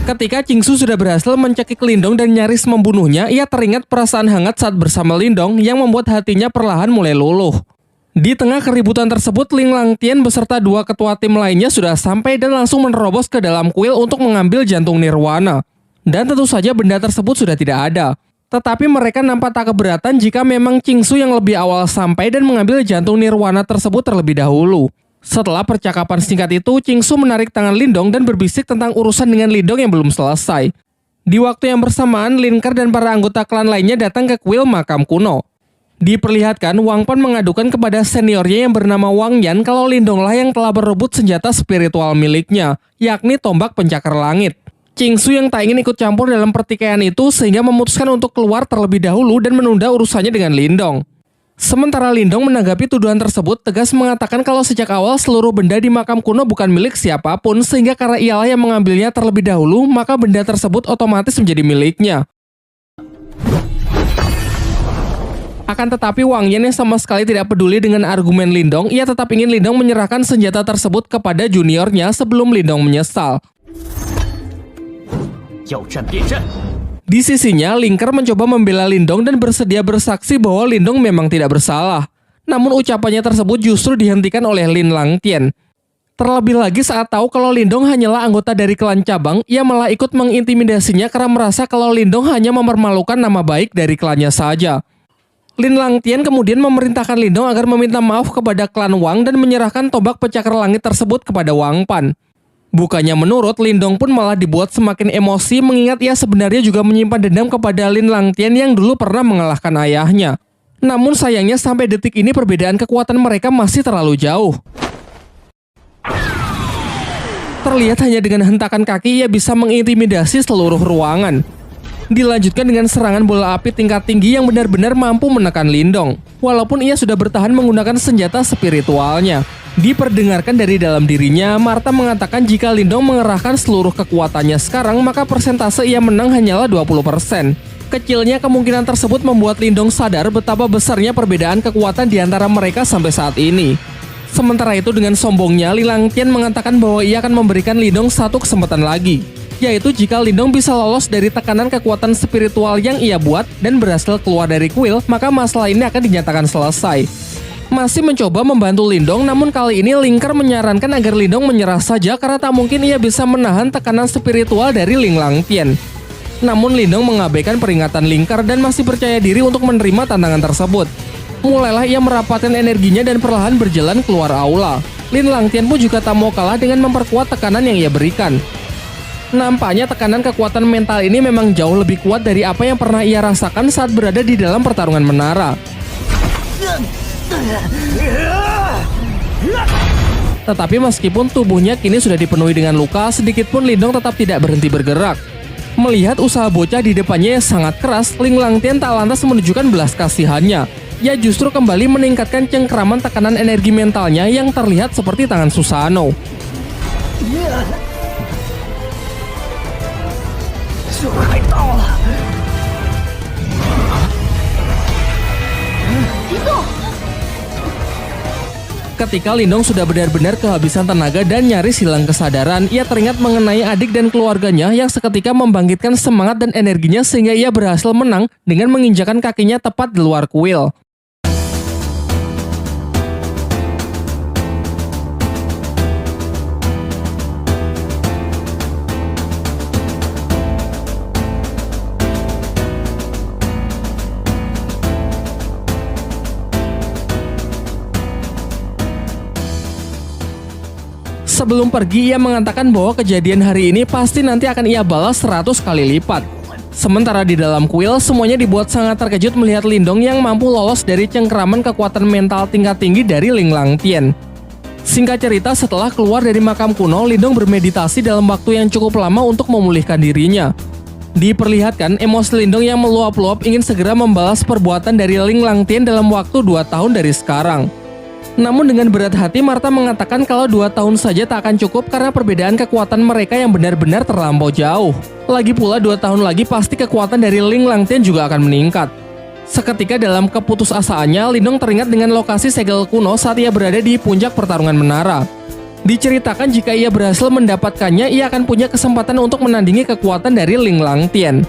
Ketika Qingsu sudah berhasil mencekik Lindong dan nyaris membunuhnya, ia teringat perasaan hangat saat bersama Lindong yang membuat hatinya perlahan mulai luluh. Di tengah keributan tersebut, Ling Langtian beserta dua ketua tim lainnya sudah sampai dan langsung menerobos ke dalam kuil untuk mengambil jantung nirwana. Dan tentu saja benda tersebut sudah tidak ada. Tetapi mereka nampak tak keberatan jika memang Qingsu yang lebih awal sampai dan mengambil jantung nirwana tersebut terlebih dahulu. Setelah percakapan singkat itu, Qingsu menarik tangan Lindong dan berbisik tentang urusan dengan Lindong yang belum selesai. Di waktu yang bersamaan, Lin Ke dan para anggota klan lainnya datang ke kuil makam kuno. Diperlihatkan, Wang Pan mengadukan kepada seniornya yang bernama Wang Yan kalau Lindonglah yang telah berebut senjata spiritual miliknya, yakni tombak pencakar langit. Qingsu yang tak ingin ikut campur dalam pertikaian itu sehingga memutuskan untuk keluar terlebih dahulu dan menunda urusannya dengan Lindong. Sementara Lindong menanggapi tuduhan tersebut, tegas mengatakan kalau sejak awal seluruh benda di makam kuno bukan milik siapapun, sehingga karena ialah yang mengambilnya terlebih dahulu, maka benda tersebut otomatis menjadi miliknya. Akan tetapi Wang Yan yang sama sekali tidak peduli dengan argumen Lindong, ia tetap ingin Lindong menyerahkan senjata tersebut kepada juniornya sebelum Lindong menyesal. Di sisinya, Ling Ke mencoba membela Lindong dan bersedia bersaksi bahwa Lindong memang tidak bersalah. Namun ucapannya tersebut justru dihentikan oleh Lin Langtian. Terlebih lagi saat tahu kalau Lindong hanyalah anggota dari klan cabang, ia malah ikut mengintimidasinya karena merasa kalau Lindong hanya mempermalukan nama baik dari klannya saja. Lin Langtian kemudian memerintahkan Lindong agar meminta maaf kepada klan Wang dan menyerahkan tombak pencakar langit tersebut kepada Wang Pan. Bukannya menurut, Lindong pun malah dibuat semakin emosi mengingat ia sebenarnya juga menyimpan dendam kepada Lin Langtian yang dulu pernah mengalahkan ayahnya. Namun sayangnya sampai detik ini perbedaan kekuatan mereka masih terlalu jauh. Terlihat hanya dengan hentakan kaki ia bisa mengintimidasi seluruh ruangan. Dilanjutkan dengan serangan bola api tingkat tinggi yang benar-benar mampu menekan Lindong. Walaupun ia sudah bertahan menggunakan senjata spiritualnya. Diperdengarkan dari dalam dirinya, Martha mengatakan jika Lindong mengerahkan seluruh kekuatannya sekarang, maka persentase ia menang hanyalah 20%. Kecilnya kemungkinan tersebut membuat Lindong sadar betapa besarnya perbedaan kekuatan di antara mereka sampai saat ini. Sementara itu dengan sombongnya, Ling Langtian mengatakan bahwa ia akan memberikan Lindong satu kesempatan lagi, yaitu jika Lindong bisa lolos dari tekanan kekuatan spiritual yang ia buat dan berhasil keluar dari kuil, maka masalah ini akan dinyatakan selesai. Masih mencoba membantu Lindong, namun kali ini Ling Ke menyarankan agar Lindong menyerah saja karena tak mungkin ia bisa menahan tekanan spiritual dari Ling Langtian. Namun Lindong mengabaikan peringatan Ling Ke dan masih percaya diri untuk menerima tantangan tersebut. Mulailah ia merapatkan energinya dan perlahan berjalan keluar aula. Lin Langtian pun juga tak mau kalah dengan memperkuat tekanan yang ia berikan. Nampaknya tekanan kekuatan mental ini memang jauh lebih kuat dari apa yang pernah ia rasakan saat berada di dalam pertarungan menara. Tetapi meskipun tubuhnya kini sudah dipenuhi dengan luka, sedikit pun Lindong tetap tidak berhenti bergerak. Melihat usaha bocah di depannya yang sangat keras, Ling Langtian tak lantas menunjukkan belas kasihannya. Ia justru kembali meningkatkan cengkraman tekanan energi mentalnya yang terlihat seperti tangan Susanoo. Ketika Lindong sudah benar-benar kehabisan tenaga dan nyaris hilang kesadaran, ia teringat mengenai adik dan keluarganya yang seketika membangkitkan semangat dan energinya sehingga ia berhasil menang dengan menginjakan kakinya tepat di luar kuil. Sebelum pergi, ia mengatakan bahwa kejadian hari ini pasti nanti akan ia balas 100 kali lipat. Sementara di dalam kuil, semuanya dibuat sangat terkejut melihat Lindong yang mampu lolos dari cengkraman kekuatan mental tingkat tinggi dari Ling Langtian. Singkat cerita, setelah keluar dari makam kuno, Lindong bermeditasi dalam waktu yang cukup lama untuk memulihkan dirinya. Diperlihatkan, emosi Lindong yang meluap-luap ingin segera membalas perbuatan dari Ling Langtian dalam waktu 2 tahun dari sekarang. Namun dengan berat hati, Martha mengatakan kalau 2 tahun saja tak akan cukup karena perbedaan kekuatan mereka yang benar-benar terlampau jauh. Lagi pula 2 tahun lagi pasti kekuatan dari Ling Langtian juga akan meningkat. Seketika dalam keputusasaannya, Lindong teringat dengan lokasi segel kuno saat ia berada di puncak pertarungan menara. Diceritakan jika ia berhasil mendapatkannya, ia akan punya kesempatan untuk menandingi kekuatan dari Ling Langtian.